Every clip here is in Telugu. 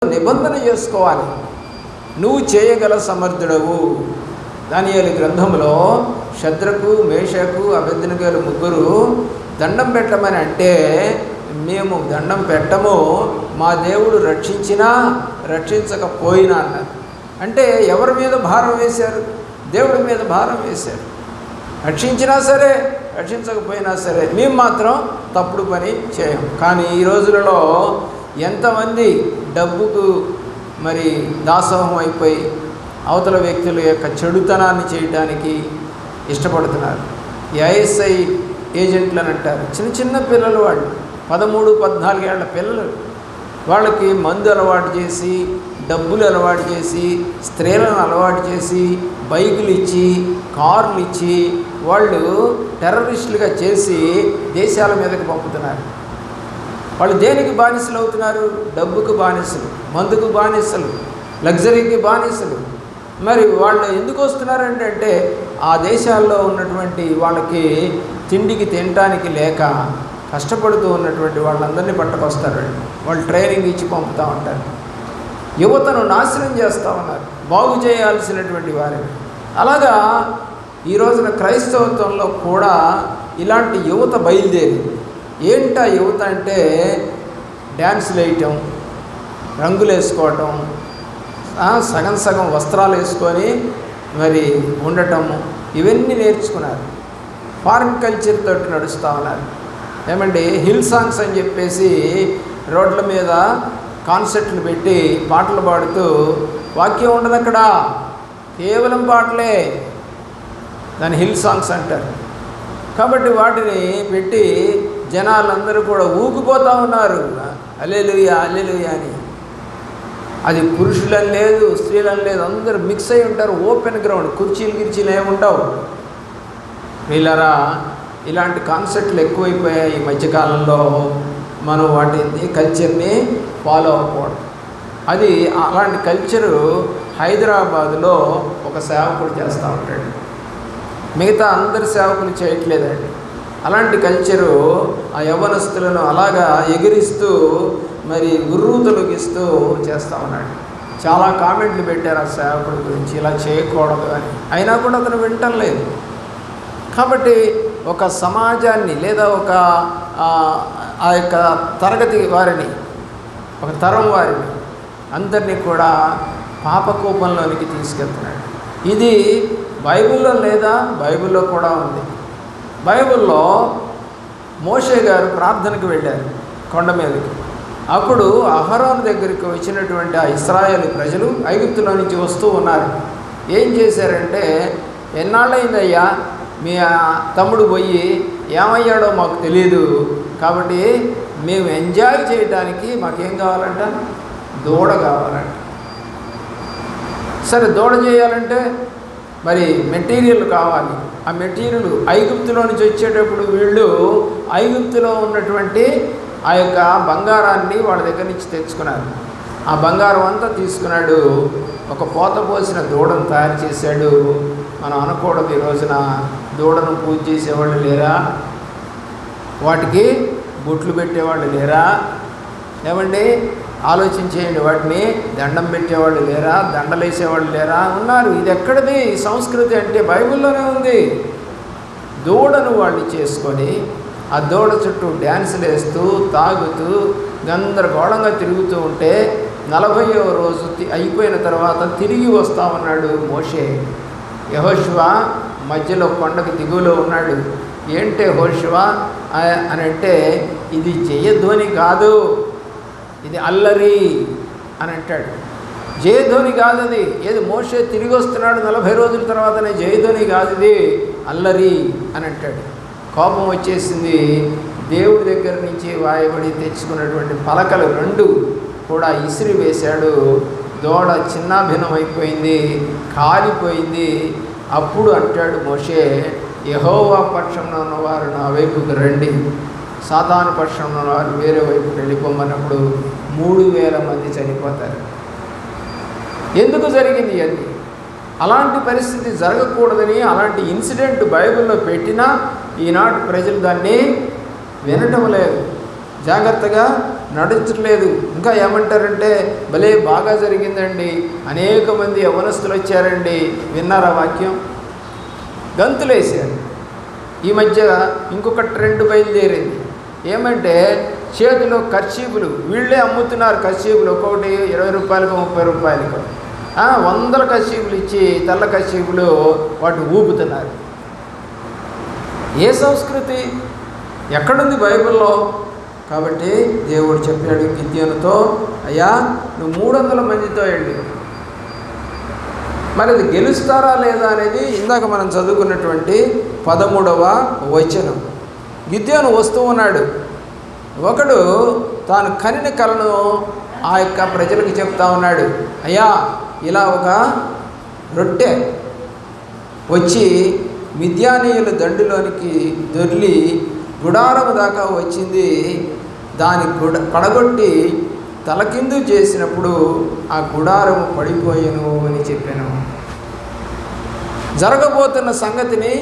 నిబంధన చేసుకోవాలి. నువ్వు చేయగల సమర్థుడవు. దానియేలు గ్రంథంలో షద్రకు మేషకు అబేద్నెగోలు ముగ్గురు దండం పెట్టమని అంటే మేము దండం పెట్టము, మా దేవుడు రక్షించినా రక్షించకపోయినా అన్నారు. అంటే ఎవరి మీద భారం వేశారు? దేవుడి మీద భారం వేశారు. రక్షించినా సరే రక్షించకపోయినా సరే మేము మాత్రం తప్పుడు పని చేయం. కానీ ఈ రోజులలో ఎంతమంది డబ్బుకు దాసోహం అయిపోయి అవతల వ్యక్తుల యొక్క చెడుతనాన్ని చేయడానికి ఇష్టపడుతున్నారు. ఐఎస్ఐ ఏజెంట్లు అని అంటారు. చిన్న చిన్న పిల్లలు, వాళ్ళు 13-14 ఏళ్ల పిల్లలు. వాళ్ళకి మందు అలవాటు చేసి, డబ్బులు అలవాటు చేసి, స్త్రీలను అలవాటు చేసి, బైకులు ఇచ్చి, కార్లు ఇచ్చి వాళ్ళు టెర్రరిస్టులుగా చేసి దేశాల మీదకి పంపుతున్నారు. వాళ్ళు దేనికి బానిసలు అవుతున్నారు? డబ్బుకు బానిసలు, మందుకు బానిసలు, లగ్జరీకి బానిసలు. మరి వాళ్ళు ఎందుకు వస్తున్నారంటే ఆ దేశాల్లో ఉన్నటువంటి వాళ్ళకి తిండికి తినడానికి లేక కష్టపడుతూ ఉన్నటువంటి వాళ్ళందరినీ పట్టుకొస్తారు. వాళ్ళు ట్రైనింగ్ ఇచ్చి పంపుతూ ఉంటారు. యువతను నాశనం చేస్తూ ఉన్నారు, బాగు చేయాల్సినటువంటి వారిని. అలాగా ఈ రోజున క్రైస్తవత్వంలో కూడా ఇలాంటి యువత బయలుదేరింది. ఏంటా యువత అంటే డ్యాన్సులు వేయటం, రంగులు వేసుకోవటం, సగం సగం వస్త్రాలు వేసుకొని ఉండటము, ఇవన్నీ నేర్చుకున్నారు. ఫారిన్ కల్చర్ తోటి నడుస్తూ ఉన్నారు. ఏమండి, హిల్ సాంగ్స్ అని చెప్పేసి రోడ్ల మీద కాన్సర్ట్లు పెట్టి పాటలు పాడుతూ, వాక్యం ఉండదు అక్కడ, కేవలం పాటలే, దాన్ని హిల్ సాంగ్స్ అంటారు. కాబట్టి వాటిని పెట్టి జనాలందరూ కూడా ఊగిపోతూ ఉన్నారు, హల్లెలూయా హల్లెలూయా అని. అది పురుషులని లేదు, స్త్రీలని లేదు, అందరూ మిక్స్ అయి ఉంటారు. ఓపెన్ గ్రౌండ్, కుర్చీలు ఏముండవు. వీళ్ళరా ఇలాంటి కాన్సెప్ట్లు ఎక్కువైపోయాయి ఈ మధ్యకాలంలో. మనం వాటిని కల్చర్ని ఫాలో అవ్వకూడదు. అది అలాంటి కల్చరు హైదరాబాదులో ఒక సేవకుడు చేస్తూ ఉంటాడు, మిగతా అందరి సేవకులు చేయట్లేదండి. అలాంటి కల్చరు ఆ యవ్వనస్తులను అలాగా ఎగిరిస్తూ ఉర్రూతలుగిస్తూ చేస్తూ ఉన్నాడు. చాలా కామెంట్లు పెట్టారు ఆ సేవకుడి గురించి, ఇలా చేయకూడదు అని. అయినా కూడా అతను వినటం లేదు. కాబట్టి ఒక సమాజాన్ని లేదా ఒక ఆ యొక్క తరగతి వారిని, ఒక తరం వారిని అందరినీ కూడా పాపకూపంలోనికి తీసుకెళ్తున్నాడు. ఇది బైబిల్లో లేదా? బైబిల్లో కూడా ఉంది. బైబిల్లో మోషే గారు ప్రార్థనకు వెళ్ళారు కొండ మీదకి. అప్పుడు అహరోను దగ్గరికి వచ్చినటువంటి ఆ ఇశ్రాయేలు ప్రజలు ఐగుప్తులో నుంచి వస్తూ ఉన్నారు. ఏం చేశారంటే, ఎన్నాళ్ళైందయ్యా మీ తమ్ముడు పోయి, ఏమయ్యాడో మాకు తెలియదు, కాబట్టి మేము ఎంజాయ్ చేయడానికి మాకేం కావాలంట? దూడ కావాలంట. సరే, దూడ చేయాలంటే మెటీరియల్ కావాలి. ఆ మెటీరియల్ ఐగుప్తులో నుంచి వచ్చేటప్పుడు వీళ్ళు ఐగుప్తులో ఉన్నటువంటి ఆ యొక్క బంగారాన్ని వాళ్ళ దగ్గర నుంచి తెచ్చుకున్నారు. ఆ బంగారం అంతా తీసుకున్నాడు, ఒక పోత పోసిన దూడను తయారు చేశాడు. మనం అనకూడదు, ఈ రోజున దూడను పూజ చేసేవాళ్ళు లేరా? వాటికి బొట్లు పెట్టేవాళ్ళు లేరా? ఏమండి, ఆలోచించేయండి. వాటిని దండం పెట్టేవాళ్ళు లేరా? దండలు వేసేవాళ్ళు లేరా? ఉన్నారు. ఇది ఎక్కడిది సంస్కృతి అంటే బైబిల్లోనే ఉంది. దూడను వాళ్ళు చేసుకొని ఆ దూడ చుట్టూ డ్యాన్సులు వేస్తూ, తాగుతూ, గందరగోళంగా తిరుగుతూ ఉంటే 40వ రోజు అయిపోయిన తర్వాత తిరిగి వస్తామన్నాడు మోషే. యెహోషువ మధ్యలో కొండకు దిగువలో ఉన్నాడు. ఏంటే యెహోషువ అని అంటే, ఇది జయధ్వని కాదు, ఇది అల్లరి అని అంటాడు. జయధ్వని కాదు అది. ఏది మోషే తిరిగి వస్తున్నాడు 40 రోజుల తర్వాతనే, జయధ్వని కాదు ఇది, అల్లరి అని అంటాడు. కోపం వచ్చేసింది. దేవుడి దగ్గర నుంచి వాయబడి తెచ్చుకున్నటువంటి పలకలు 2 కూడా ఇసిరి వేశాడు. దూడ చిన్నాభిన్నం అయిపోయింది, కాలిపోయింది. అప్పుడు అంటాడు మోషే, యెహోవా పక్షంలో ఉన్నవారు నా వైపుకు రండి, సాతాను పక్షంలో ఉన్నవారు వేరే వైపుకి వెళ్ళిపోమన్నప్పుడు 3000 మంది చనిపోతారు. ఎందుకు జరిగింది అని? అలాంటి పరిస్థితి జరగకూడదని, అలాంటి ఇన్సిడెంట్ బైబిల్లో పెట్టినా ఈనాటి ప్రజలు దాన్ని వినటం లేదు. జాగ్రత్తగా నడచట్లేదు. ఇంకా ఏమంటారంటే భలే బాగా జరిగిందండి, అనేక మంది యవ్వనస్తులు వచ్చారండి, విన్నారా వాక్యం? గంతులేశారు. ఈ మధ్య ఇంకొక ట్రెండ్ బయలుదేరింది. ఏమంటే చేతిలో కర్చీపులు, వీళ్ళే అమ్ముతున్నారు కర్చీపులు, ఒక్కొక్కటి 20 రూపాయలకు 30 రూపాయలకు 100 కర్చీపులు ఇచ్చి తెల్ల కర్చీపులు వాటిని ఊపుతున్నారు. ఏ సంస్కృతి? ఎక్కడుంది బైబిల్లో? కాబట్టి దేవుడు చెప్పాడు గిద్యోనుతో, అయ్యా నువ్వు 300 మందితో వెళ్ళి, మరి అది గెలుస్తారా లేదా అనేది ఇందాక మనం చదువుకున్నటువంటి 13వ వచనం. గిద్యోను వస్తూ ఉన్నాడు. ఒకడు తాను కనిన కలను ఆ యొక్క ప్రజలకు చెప్తా ఉన్నాడు. అయ్యా ఇలా ఒక రొట్టె వచ్చి మిద్యానీయుల దండులోనికి దొర్లి గుడారము దాకా వచ్చింది, దాని పడగొట్టి తలకిందు చేసినప్పుడు ఆ గుడారము పడిపోయాను అని చెప్పాను. జరగబోతున్న సంగతిని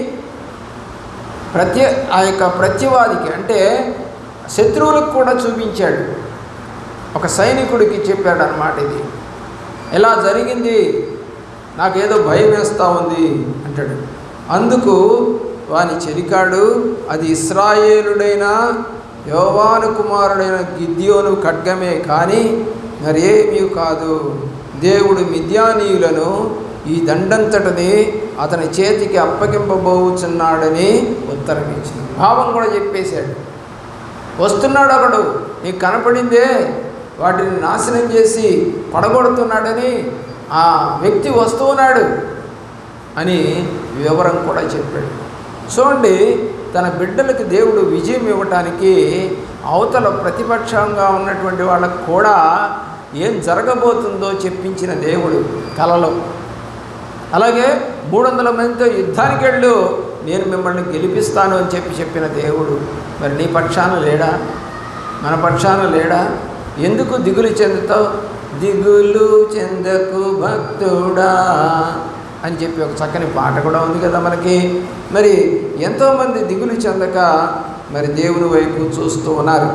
ఆ యొక్క ప్రత్యవాదికి, అంటే శత్రువులకు కూడా చూపించాడు. ఒక సైనికుడికి చెప్పాడు అన్నమాట, ఇది ఎలా జరిగింది, నాకేదో భయం వేస్తూ ఉంది అంటాడు. అందుకు వాని చెలికాడు, అది ఇశ్రాయేలుడైన యోవాను కుమారుడైన గిద్యోను ఖడ్గమే కానీ మరేమీ కాదు. దేవుడు మిద్యానీయులను ఈ దండంతటిని అతని చేతికి అప్పగింపబోచున్నాడని ఉత్తరం ఇచ్చింది. భావం కూడా చెప్పేశాడు. వస్తున్నాడు ఒకడు, నీకు కనపడిందే, వాటిని నాశనం చేసి పడగొడుతున్నాడని ఆ వ్యక్తి వస్తూ ఉన్నాడు అని వివరం కూడా చెప్పాడు. చూడండి, తన బిడ్డలకి దేవుడు విజయం ఇవ్వటానికి అవతల ప్రతిపక్షంగా ఉన్నటువంటి వాళ్ళకు కూడా ఏం జరగబోతుందో చెప్పించిన దేవుడు కలలో. అలాగే 300 మందితో యుద్ధానికి వెళ్ళు, నేను మిమ్మల్ని గెలిపిస్తాను అని చెప్పిన దేవుడు మరి నీ పక్షాన లేడా? మన పక్షాన లేడా? ఎందుకు దిగులు చెందుతావు? దిగులు చెందకు భక్తుడా అని చెప్పి ఒక చక్కని పాట కూడా ఉంది కదా మనకి. మరి ఎంతోమంది దిగులు చెందక మరి దేవుని వైపు చూస్తూ ఉన్నారు.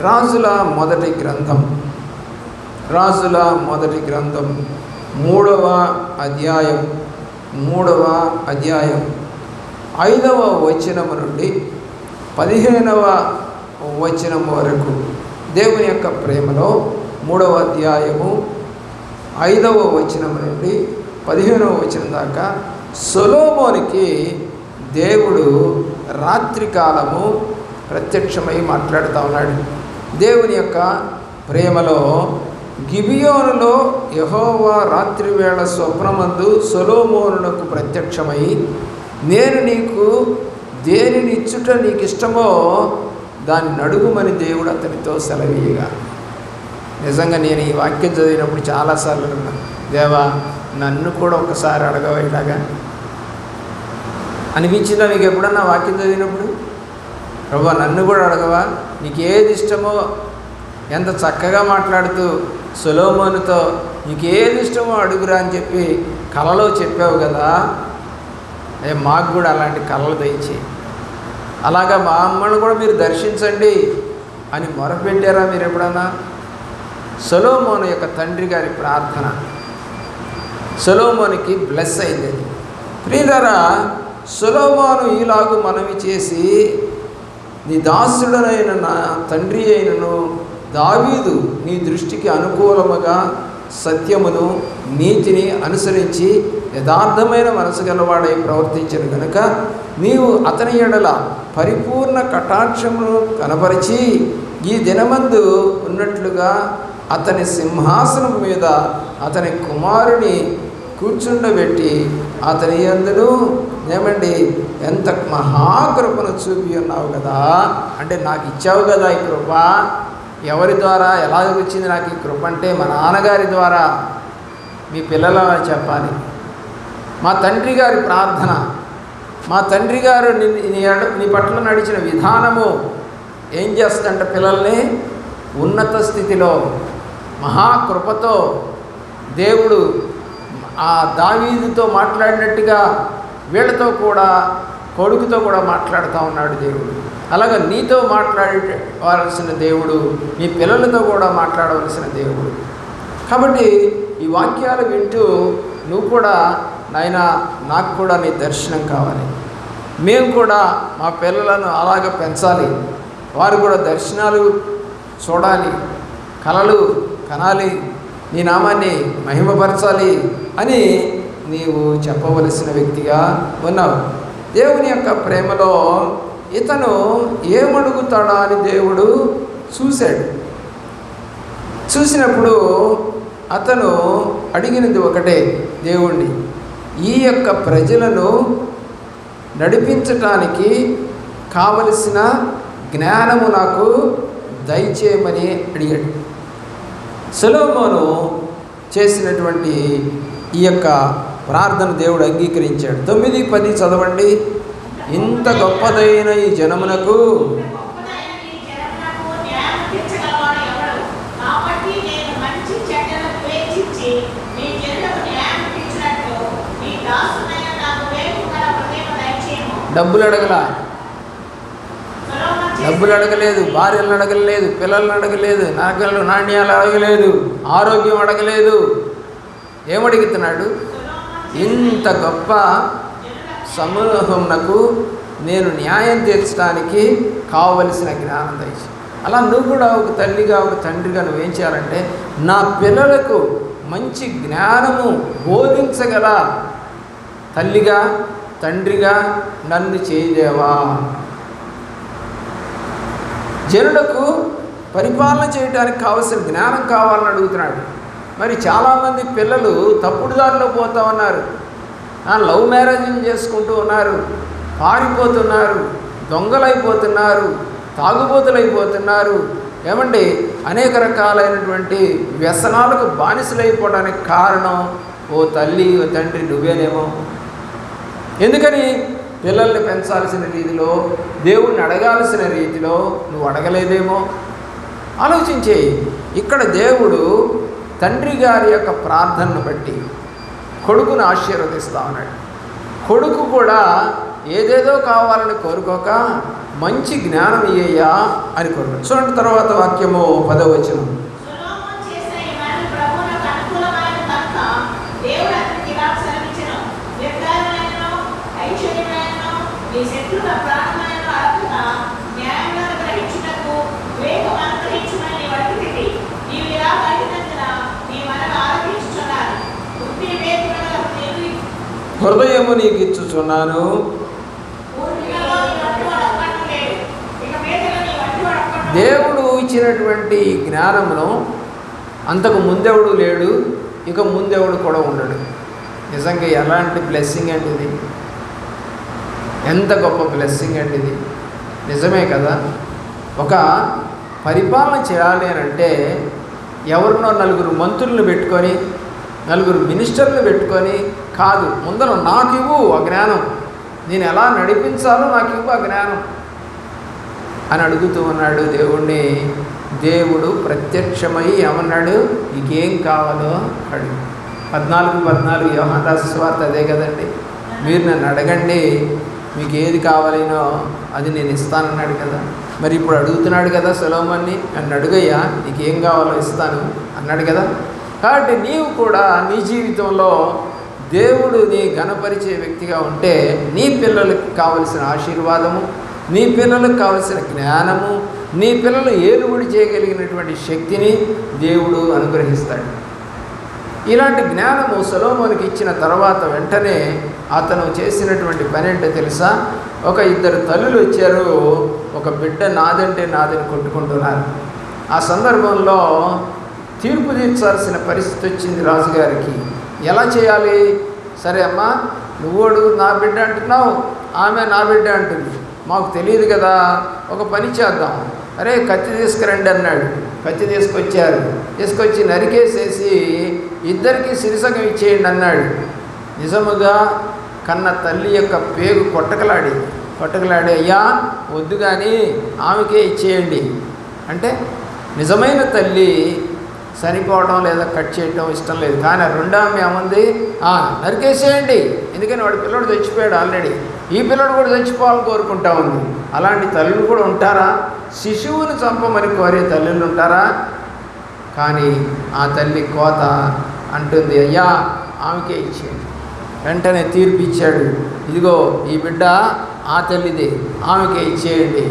రాజుల మొదటి గ్రంథం 3వ అధ్యాయం 5వ వచనం నుండి 15వ వచనం వరకు దేవుని యొక్క ప్రేమలో 3వ అధ్యాయము 5వ వచనం నుండి 15వ వచనం దాకా సొలొమోనుకి దేవుడు రాత్రికాలము ప్రత్యక్షమై మాట్లాడుతూ ఉన్నాడు. దేవుని యొక్క ప్రేమలో గిబియోనులో యెహోవా రాత్రివేళ స్వప్నమందు సొలొమోనునకు ప్రత్యక్షమై, నేను నీకు దేనిని ఇచ్చుట నీకు ఇష్టమో దాన్ని అడుగుమని దేవుడు అతనితో సెలవీయగా. నిజంగా నేను ఈ వాక్యం చదివినప్పుడు చాలాసార్లు అన్నాను, దేవా నన్ను కూడా ఒకసారి అడగవా ఇలాగా అనిపించిందా? మీకు ఎప్పుడన్నా వాక్యం చదివినప్పుడు, ప్రభువా నన్ను కూడా అడగవా, నీకు ఏది ఇష్టమో? ఎంత చక్కగా మాట్లాడుతూ సొలొమోనుతో నీకు ఏది ఇష్టమో అడుగురా అని చెప్పి కలలో చెప్పావు కదా, మాకు కూడా అలాంటి కళలు దయచేయి, అలాగా మా అమ్మను కూడా మీరు దర్శించండి అని మొరపెట్టారా మీరు ఎప్పుడన్నా? సొలొమోను యొక్క తండ్రి గారి ప్రార్థన సొలొమోనుకి బ్లెస్ అయింది. ప్రియులారా, సొలొమోను ఈలాగు మనవి చేసి, నీ దాసుడనైన నా తండ్రి అయినను దావీదు నీ దృష్టికి అనుకూలముగా సత్యమును నీతిని అనుసరించి యథార్థమైన మనసు గలవాడై ప్రవర్తించను గనుక నీవు అతని ఎడల పరిపూర్ణ కటాక్షమును కనపరిచి ఈ దినమందు ఉన్నట్లుగా అతని సింహాసనం మీద అతని కుమారుని కూర్చుండబెట్టి అతని యందును ఏమండి ఎంత మహాకృపను చూపి ఉన్నావు కదా, అంటే నాకు ఇచ్చావు కదా ఈ కృప. ఎవరి ద్వారా ఎలా వచ్చింది నాకు ఈ కృప అంటే మా నాన్నగారి ద్వారా. మీ పిల్లలు అలా చెప్పాలి. మా తండ్రి గారి ప్రార్థన, మా తండ్రి గారు నీ పట్ల నడిచిన విధానము ఏం చేస్తుందంటే పిల్లల్ని ఉన్నత స్థితిలో మహాకృపతో దేవుడు ఆ దావీదుతో మాట్లాడినట్టుగా వీళ్ళతో కూడా, కొడుకుతో కూడా మాట్లాడుతూ ఉన్నాడు దేవుడు. అలాగే నీతో మాట్లాడవలసిన దేవుడు నీ పిల్లలతో కూడా మాట్లాడవలసిన దేవుడు. కాబట్టి ఈ వాక్యాలు వింటూ నువ్వు కూడా నాయనా నాకు కూడా నీ దర్శనం కావాలి, మేము కూడా మా పిల్లలను అలాగే పెంచాలి, వారు కూడా దర్శనాలు చూడాలి, కలలు కనాలి, నీ నామాన్ని మహిమపరచాలి అని నీవు చెప్పవలసిన వ్యక్తిగా ఉన్నావు. దేవుని యొక్క ప్రేమలో ఇతను ఏమడుగుతాడా అని దేవుడు చూశాడు. చూసినప్పుడు అతను అడిగినది ఒకటే, దేవుణ్ణి ఈ యొక్క ప్రజలను నడిపించటానికి కావలసిన జ్ఞానము నాకు దయచేయమని అడిగాడు. సొలొమోను చేసినటువంటి ఈ యొక్క ప్రార్థన దేవుడు అంగీకరించాడు. 9-10 చదవండి. ఇంత గొప్పదైన ఈ జనమునకు డబ్బులు అడగలేదు, భార్యలను అడగలేదు, పిల్లలను అడగలేదు, నగలు నాణ్యాలు అడగలేదు, ఆరోగ్యం అడగలేదు. ఏమడుగుతున్నాడు? ఇంత గొప్ప సమూహమునకు నేను న్యాయం తీర్చడానికి కావలసిన జ్ఞానం దయచేయి. అలా నువ్వు కూడా ఒక తల్లిగా ఒక తండ్రిగా నువ్వేం చేయాలంటే, నా పిల్లలకు మంచి జ్ఞానము బోధించగల తల్లిగా తండ్రిగా నన్ను చేయలేవా? జనులకు పరిపాలన చేయడానికి కావలసిన జ్ఞానం కావాలని అడుగుతున్నాడు. మరి చాలామంది పిల్లలు తప్పుడు దారిలో పోతూ ఉన్నారు, లవ్ మ్యారేజింగ్ చేసుకుంటూ ఉన్నారు, పారిపోతున్నారు, దొంగలైపోతున్నారు, తాగుబోతులైపోతున్నారు. ఏమండి, అనేక రకాలైనటువంటి వ్యసనాలకు బానిసలైపోవడానికి కారణం ఓ తల్లి ఓ తండ్రి నువ్వేనేమో. ఎందుకని పిల్లల్ని పెంచాల్సిన రీతిలో, దేవుణ్ణి అడగాల్సిన రీతిలో నువ్వు అడగలేదేమో ఆలోచించేయి. ఇక్కడ దేవుడు తండ్రి గారి యొక్క ప్రార్థనను బట్టి కొడుకును ఆశీర్వదిస్తా ఉన్నాడు. కొడుకు కూడా ఏదేదో కావాలని కోరుకోక మంచి జ్ఞానం ఇయ్యా అని కోరుకోడు. చూడండి తర్వాత వాక్యము 10వ వచనం. హృదయము నీకు ఇచ్చుచున్నాను, దేవుడు ఇచ్చినటువంటి జ్ఞానమును అంతకు ముందెవడు లేడు, ఇక ముందెవడు కూడా ఉండడు. నిజంగా ఎలాంటి బ్లెస్సింగ్ అండి ఇది! ఎంత గొప్ప బ్లెస్సింగ్ అండి ఇది! నిజమే కదా. ఒక పరిపాలన చేయాలి అని అంటే ఎవరినో నలుగురు మంత్రులను పెట్టుకొని, నలుగురు మినిస్టర్లు పెట్టుకొని కాదు, ముందర నాకు ఇవ్వు ఆ జ్ఞానం, నేను ఎలా నడిపించాలో నాకు ఇవ్వు ఆ జ్ఞానం అని అడుగుతూ ఉన్నాడు దేవుణ్ణి. దేవుడు ప్రత్యక్షమై ఏమన్నాడు? నీకేం కావాలో అడుగు. 14 యోహాను రాసిన సువార్త అదే కదండి. మీరు నన్ను అడగండి, మీకు ఏది కావాలేనో అది నేను ఇస్తానన్నాడు కదా. మరి ఇప్పుడు అడుగుతున్నాడు కదా సొలొమోన్ని, నన్ను అడుగయ్యా నీకేం కావాలో ఇస్తాను అన్నాడు కదా. కాబట్టి నీవు కూడా నీ జీవితంలో దేవుడు నీ ఘనపరిచే వ్యక్తిగా ఉంటే నీ పిల్లలకు కావలసిన ఆశీర్వాదము, నీ పిల్లలకు కావలసిన జ్ఞానము, నీ పిల్లలు ఏలుబడి చేయగలిగినటువంటి శక్తిని దేవుడు అనుగ్రహిస్తాడు. ఇలాంటి జ్ఞానము సొలొమోనుకి ఇచ్చిన తర్వాత వెంటనే అతను చేసినటువంటి పని ఏంటో తెలుసా? ఒక 2 తల్లులు వచ్చారు, ఒక బిడ్డ నాదంటే నాదని కొట్టుకుంటున్నారు. ఆ సందర్భంలో తీర్పు తీర్చాల్సిన పరిస్థితి వచ్చింది రాజుగారికి. ఎలా చేయాలి? సరే అమ్మా, నువ్వోడు నా బిడ్డ అంటున్నావు, ఆమె నా బిడ్డ అంటుంది, మాకు తెలియదు కదా, ఒక పని చేద్దాం, అరే కత్తి తీసుకురండి అన్నాడు. కత్తి తీసుకొచ్చి నరికేసేసి ఇద్దరికి సిరిసగం ఇచ్చేయండి అన్నాడు. నిజముగా కన్న తల్లి యొక్క పేగు కొట్టకలాడి అయ్యా వద్దు కానీ ఆమెకే ఇచ్చేయండి అంటే, నిజమైన తల్లి చనిపోవడం లేదా కట్ చేయడం ఇష్టం లేదు. కానీ రెండో ఆమె ఏముంది, నరికేసేయండి, ఎందుకని వాడి పిల్లడు చచ్చిపోయాడు ఆల్రెడీ, ఈ పిల్లడు కూడా చచ్చిపోవాలని కోరుకుంటా ఉంది. అలాంటి తల్లులు కూడా ఉంటారా? శిశువుని చంపమని కోరే తల్లులు ఉంటారా? కానీ ఆ తల్లి కోత అంటుంది, అయ్యా ఆమెకే ఇచ్చేయండి. వెంటనే తీర్పు ఇచ్చాడు, ఇదిగో ఈ బిడ్డ ఆ తల్లిదే, ఆమెకే ఇచ్చేయండి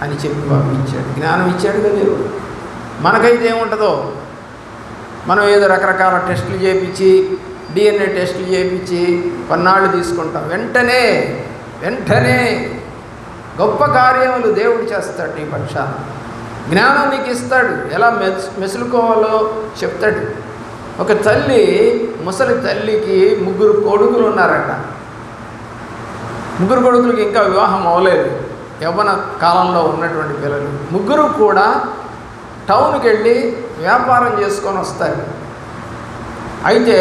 అని చెప్పి పంపించాడు. జ్ఞానం ఇచ్చాడు కదా దేవుడు. మనకైతే ఏముంటుందో, మనం ఏదో రకరకాల టెస్టులు చేయించి, DNA టెస్టులు చేయించి కొన్నాళ్ళు తీసుకుంటాం. వెంటనే గొప్ప కార్యములు దేవుడు చేస్తాడు నీ పక్షాన. జ్ఞానం నీకు ఇస్తాడు, ఎలా మెసులుకోవాలో చెప్తాడు. ఒక తల్లి, ముసలి తల్లికి 3 కొడుకులు ఉన్నారట. 3 కొడుకులకి ఇంకా వివాహం అవ్వలేదు, యవ్వన కాలంలో ఉన్నటువంటి పిల్లలు. 3 కూడా టౌన్కి వెళ్ళి వ్యాపారం చేసుకొని వస్తారు. అయితే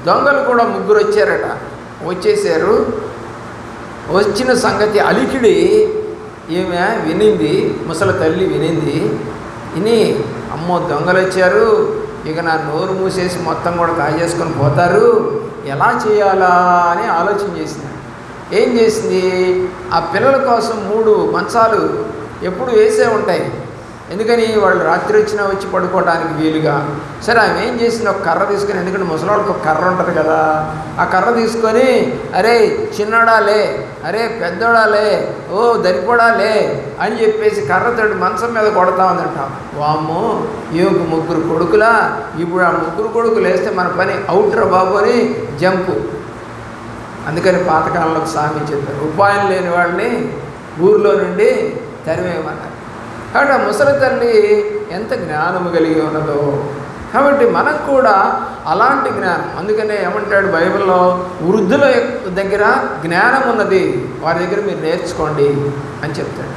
దొంగలు కూడా 3 వచ్చారట. వచ్చేసారు. వచ్చిన సంగతి అలికిడి ఈమె వినింది, ముసలి తల్లి వినింది. అమ్మో దొంగలు వచ్చారు, ఇక నా నోరు మూసేసి మొత్తం కూడా కాజేసుకొని పోతారు, ఎలా చేయాలా అని ఆలోచన చేసింది. ఏం చేసింది, ఆ పిల్లల కోసం 3 మంచాలు ఎప్పుడు వేసే ఉంటాయి, ఎందుకని వాళ్ళు రాత్రి వచ్చినా వచ్చి పడుకోవడానికి వీలుగా. సరే ఆమె ఏం చేసింది, ఒక కర్ర తీసుకొని, ఎందుకంటే ముసలివాళ్ళకి ఒక కర్ర ఉంటుంది కదా, ఆ కర్ర తీసుకొని, అరే చిన్నడాలే, అరే పెద్దోడాలే, ఓ దరిపోడాలే అని చెప్పేసి కర్రతోటి మంచం మీద కొడతా ఉందంట. వామ్మో ఈమెకు 3 కొడుకులా, ఇప్పుడు ఆ 3 కొడుకులు వేస్తే మన పని అవుట్రా బాబు అని జంపు. అందుకని పాతకాలంలో సామి చెప్పారు, ఉపాయం లేని వాళ్ళని ఊరిలో నుండి తరివేయమన్నారు. కాబట్టి ఆ ముసలి తల్లి ఎంత జ్ఞానము కలిగి ఉన్నదో. కాబట్టి మనకు కూడా అలాంటి జ్ఞానం. అందుకనే ఏమంటాడు బైబిల్లో, వృద్ధుల దగ్గర జ్ఞానం ఉన్నది, వారి దగ్గర మీరు నేర్చుకోండి అని చెప్తాడు.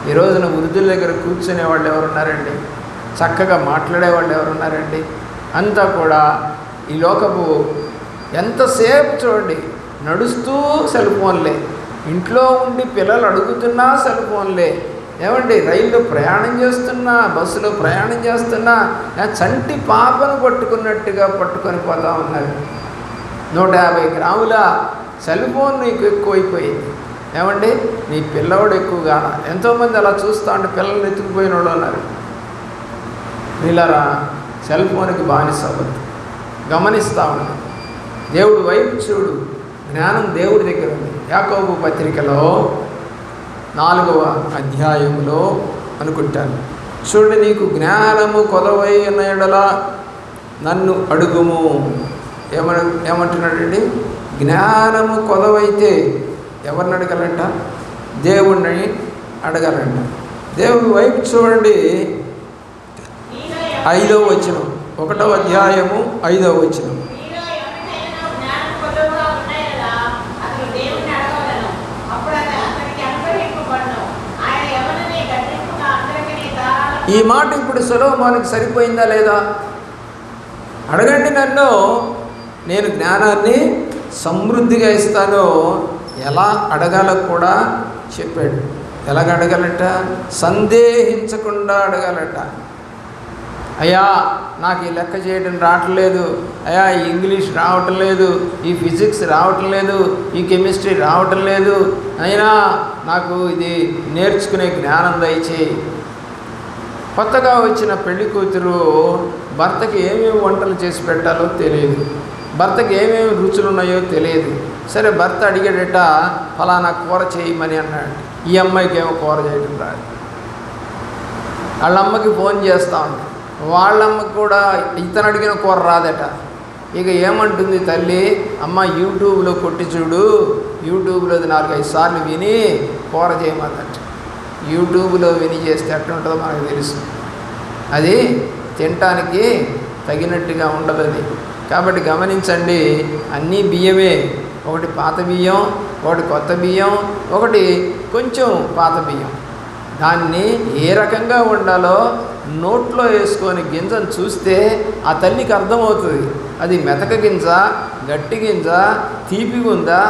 ఈ రోజున వృద్ధుల దగ్గర కూర్చునే వాళ్ళు ఎవరున్నారండి? చక్కగా మాట్లాడే వాళ్ళు ఎవరున్నారండి? అంతా కూడా ఈ లోకపు, ఎంతసేపు చూడండి నడుస్తూ సెల్ ఫోన్లే, ఇంట్లో ఉండి పిల్లలు అడుగుతున్నా సెల్ ఫోన్లే. ఏమండి రైల్లో ప్రయాణం చేస్తున్నా, బస్సులో ప్రయాణం చేస్తున్నా చంటి పాపను పట్టుకున్నట్టుగా పట్టుకొని పోతా ఉన్నారు. 150 గ్రాముల సెల్ ఫోన్ నీకు ఎక్కువైపోయింది. ఏమండి నీ పిల్లవాడు ఎక్కువగా. ఎంతోమంది అలా చూస్తూ ఉంటే పిల్లల్ని ఎత్తుకుపోయిన వాళ్ళు ఉన్నారు. పిల్లరా సెల్ ఫోన్కి బానిస అవ్వద్దు, గమనిస్తూ ఉన్నాను. దేవుడు వైపు చూడు, జ్ఞానం దేవుడి దగ్గర ఉంది. యాకోబు పత్రికలో 4వ అధ్యాయంలో అనుకుంటాను చూడండి, నీకు జ్ఞానము కొదవైన ఎడల నన్ను అడుగుము. ఏమంటున్నాడండి? జ్ఞానము కొదవైతే ఎవరిని అడగాలంట? దేవుణ్ణి అడగాలంట. దేవుడి వైపు చూడండి, 5వ వచనం, 1వ అధ్యాయము 5వ వచనం. ఈ మాట ఇప్పుడు సొలొమోనుకి సరిపోయిందా లేదా? అడగండి నన్ను, నేను జ్ఞానాన్ని సమృద్ధిగా ఇస్తాను. ఎలా అడగాలో కూడా చెప్పాడు. ఎలాగ అడగాలట? సందేహించకుండా అడగాలట. అయ్యా నాకు ఈ లెక్క చేయడం రావట్లేదు, అయ్యా ఈ ఇంగ్లీష్ రావటం లేదు, ఈ ఫిజిక్స్ రావటం లేదు, ఈ కెమిస్ట్రీ రావటం లేదు, అయినా నాకు ఇది నేర్చుకునే జ్ఞానం దయచేయి. కొత్తగా వచ్చిన పెళ్లి కూతురు భర్తకి ఏమేమి వంటలు చేసి పెట్టాలో తెలియదు, భర్తకి ఏమేమి రుచులు ఉన్నాయో తెలియదు. సరే భర్త అడిగాడట, ఫలానా కూర చేయమని అన్నాడు. ఈ అమ్మాయికి ఏమో కూర చేయడం రాదు. వాళ్ళమ్మకి ఫోన్ చేస్తా ఉంది, వాళ్ళమ్మకి కూడా ఇతను అడిగిన కూర రాదట. ఇక ఏమంటుంది తల్లి, అమ్మ యూట్యూబ్లో కొట్టి చూడు, యూట్యూబ్లో 4-5 సార్లు విని కూర చేయమన్నట్టు. యూట్యూబ్లో విని చేస్తే ఎట్లుంటుందో మనకు తెలుసు, అది తినటానికి తగినట్టుగా ఉండదు అది. కాబట్టి గమనించండి, అన్నీ బియ్యమే, ఒకటి పాత బియ్యం, ఒకటి కొత్త బియ్యం, ఒకటి కొంచెం పాత బియ్యం. దాన్ని ఏ రకంగా ఉండాలో నోట్లో వేసుకొని గింజను చూస్తే ఆ తల్లికి అర్థమవుతుంది. అది మెతక గింజ, గట్టి గింజ, తీపిగుందా,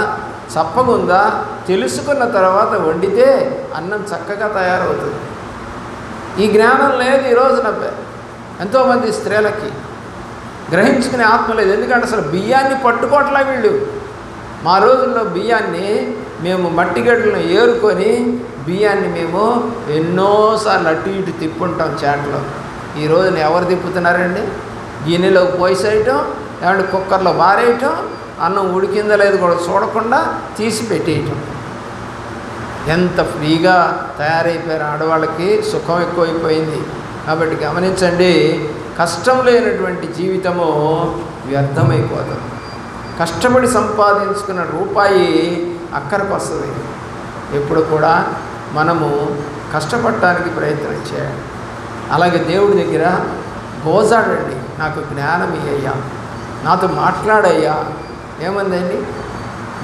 చప్పగుందా తెలుసుకున్న తర్వాత వండితే అన్నం చక్కగా తయారవుతుంది. ఈ జ్ఞానం లేదు ఈ రోజున. ఎంతోమంది స్త్రీలకి గ్రహించుకునే ఆత్మ లేదు. ఎందుకంటే అసలు బియ్యాన్ని పట్టుకోవట్లే వీళ్ళు. మా రోజుల్లో బియ్యాన్ని మేము మట్టిగడ్డలను ఏరుకొని బియ్యాన్ని మేము ఎన్నోసార్లు అటు ఇటు తిప్పుంటాం చేటలో. ఈ రోజున ఎవరు తిప్పుతున్నారండి? గిన్నెలోకి పోసేయటం, ఏమంటే కుక్కర్లో బారేయటం, అన్నం ఉడికిందా లేదు కూడా చూడకుండా తీసి పెట్టేయటం. ఎంత ఫ్రీగా తయారైపోయారు ఆడవాళ్ళకి, సుఖం ఎక్కువైపోయింది. కాబట్టి గమనించండి, కష్టం లేనటువంటి జీవితము వ్యర్థమైపోతుంది. కష్టపడి సంపాదించుకున్న రూపాయి అక్కడికి వస్తుంది. ఎప్పుడు కూడా మనము కష్టపడటానికి ప్రయత్నం చేయాలి. అలాగే దేవుడి దగ్గర గోజాడండి, నాకు జ్ఞానం ఇయ్యా, నాతో మాట్లాడయ్యా. ఏమందండి?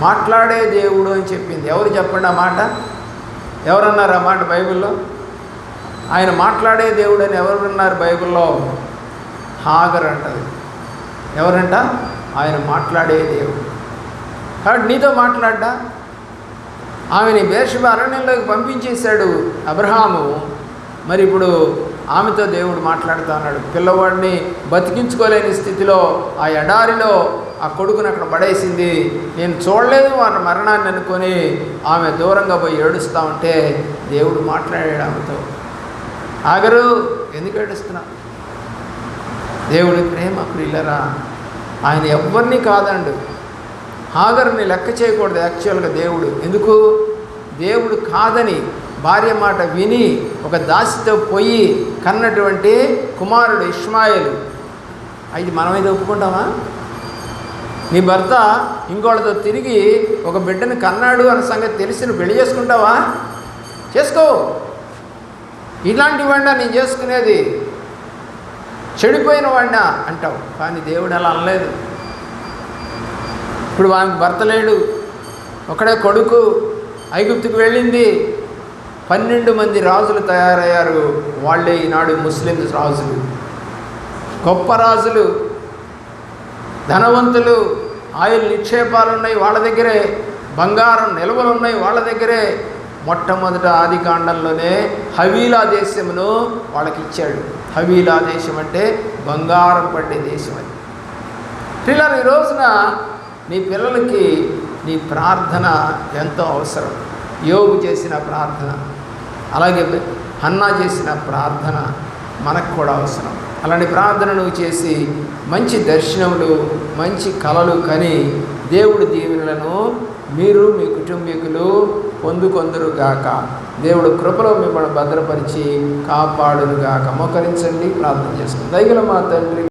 మాట్లాడే దేవుడు అని చెప్పింది. ఎవరు చెప్పండి ఆ మాట? ఎవరన్నారు ఆ మాట బైబిల్లో? ఆయన మాట్లాడే దేవుడు అని ఎవరున్నారు బైబిల్లో? హాగర్ అంటది. ఎవరంట? ఆయన మాట్లాడే దేవుడు. కాబట్టి నీతో మాట్లాడ్డా? ఆమెని బేర్షెబా అరణ్యంలోకి పంపించేశాడు అబ్రహాము. మరి ఇప్పుడు ఆమెతో దేవుడు మాట్లాడుతూ ఉన్నాడు. పిల్లవాడిని బతికించుకోలేని స్థితిలో ఆ ఎడారిలో ఆ కొడుకుని అక్కడ పడేసింది. నేను చూడలేదు వారి మరణాన్ని అనుకొని ఆమె దూరంగా పోయి ఏడుస్తూ ఉంటే దేవుడు మాట్లాడాడు ఆమెతో. ఆగరు, ఎందుకు ఏడుస్తున్నా? దేవుడి ప్రేమ ప్రియులరా, ఆయన ఎవరిని కాదండు. హాగర్ని లెక్క చేయకూడదు యాక్చువల్గా దేవుడు. ఎందుకు? దేవుడు కాదని భార్య మాట విని ఒక దాసితో పోయి కన్నటువంటి కుమారుడు ఇష్మాయేలు. అది మనమైతే ఒప్పుకుంటామా? నీ భర్త ఇంకోళ్ళతో తిరిగి ఒక బిడ్డను కన్నాడు అన్న సంగతి తెలిసి నువ్వు పెళ్లి చేసుకుంటావా? చేసుకో. ఇలాంటి వాడినా నేను చేసుకునేది, చెడిపోయిన వాడినా అంటావు. కానీ దేవుడు అలా అనలేదు. ఇప్పుడు వానికి భర్త లేడు, ఒకడే కొడుకు, ఐగుప్తుకు వెళ్ళింది. 12 మంది రాజులు తయారయ్యారు. వాళ్ళే ఈనాడు ముస్లిం రాజులు, గొప్ప రాజులు, ధనవంతులు. ఆయిల్ నిక్షేపాలు ఉన్నాయి వాళ్ళ దగ్గరే, బంగారం నిల్వలు ఉన్నాయి వాళ్ళ దగ్గరే. మొట్టమొదట ఆది కాండంలోనే హవీలా దేశమును వాళ్ళకి ఇచ్చాడు. హవీలా దేశం అంటే బంగారం పట్టే దేశం. అది పిల్లలు, ఈ రోజున నీ పిల్లలకి నీ ప్రార్థన ఎంతో అవసరం. యోగు చేసిన ప్రార్థన, అలాగే హన్నా చేసిన ప్రార్థన మనకు కూడా అవసరం. అలాంటి ప్రార్థన నువ్వు చేసి మంచి దర్శనములు, మంచి కలలు కని దేవుడి దీవెనలను మీరు మీ కుటుంబీకులు పొందుకొందురుగాక. దేవుడు కృపలో మిమ్మల్ని భద్రపరిచి కాపాడునుగాక. మోకరించండి, ప్రార్థన చేసుకుందాం. దయగల మా తండ్రి.